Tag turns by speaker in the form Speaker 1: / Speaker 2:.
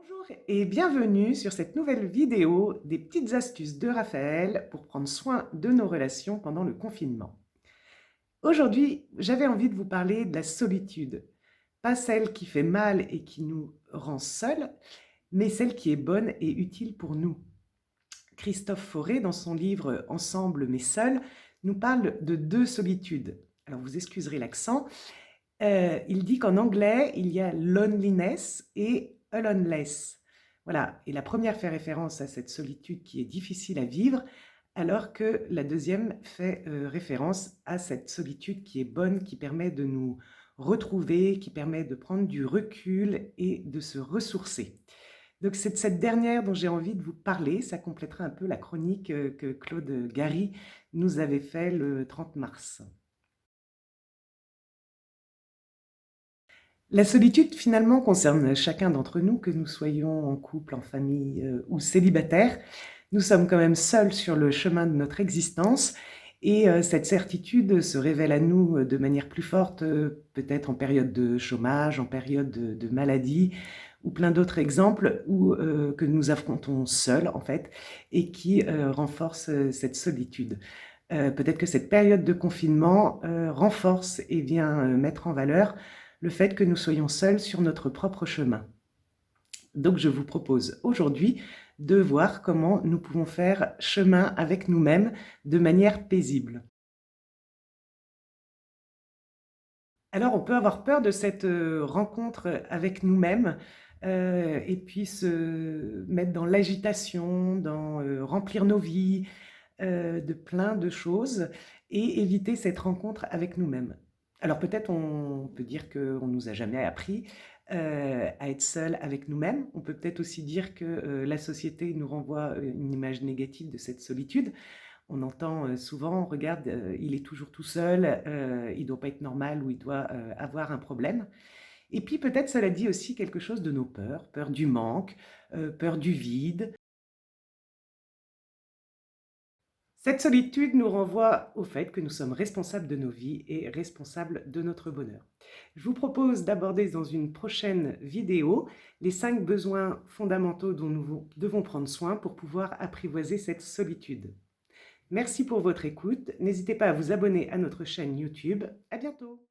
Speaker 1: Bonjour et bienvenue sur cette nouvelle vidéo des petites astuces de Raphaël pour prendre soin de nos relations pendant le confinement. Aujourd'hui, j'avais envie de vous parler de la solitude. Pas celle qui fait mal et qui nous rend seuls, mais celle qui est bonne et utile pour nous. Christophe Fauré, dans son livre Ensemble mais seuls, nous parle de deux solitudes. Alors vous excuserez l'accent. Il dit qu'en anglais, il y a loneliness et aloneness. Voilà, et la première fait référence à cette solitude qui est difficile à vivre, alors que la deuxième fait référence à cette solitude qui est bonne, qui permet de nous retrouver, qui permet de prendre du recul et de se ressourcer. Donc c'est de cette dernière dont j'ai envie de vous parler. Ça complétera un peu la chronique que Claude Gary nous avait fait le 30 mars. La solitude, finalement, concerne chacun d'entre nous, que nous soyons en couple, en famille ou célibataires. Nous sommes quand même seuls sur le chemin de notre existence et cette certitude se révèle à nous de manière plus forte, peut-être en période de chômage, en période de maladie ou plein d'autres exemples que nous affrontons seuls, en fait, et qui renforcent cette solitude. Peut-être que cette période de confinement renforce et vient mettre en valeur le fait que nous soyons seuls sur notre propre chemin. Donc je vous propose aujourd'hui de voir comment nous pouvons faire chemin avec nous-mêmes de manière paisible. Alors on peut avoir peur de cette rencontre avec nous-mêmes et puis se mettre dans l'agitation, dans remplir nos vies de plein de choses et éviter cette rencontre avec nous-mêmes. Alors peut-être on peut dire qu'on ne nous a jamais appris à être seul avec nous-mêmes. On peut peut-être aussi dire que la société nous renvoie une image négative de cette solitude. On entend souvent, regarde, il est toujours tout seul, il ne doit pas être normal ou il doit avoir un problème. Et puis peut-être cela dit aussi quelque chose de nos peurs, peur du manque, peur du vide. Cette solitude nous renvoie au fait que nous sommes responsables de nos vies et responsables de notre bonheur. Je vous propose d'aborder dans une prochaine vidéo les 5 besoins fondamentaux dont nous devons prendre soin pour pouvoir apprivoiser cette solitude. Merci pour votre écoute. N'hésitez pas à vous abonner à notre chaîne YouTube. À bientôt!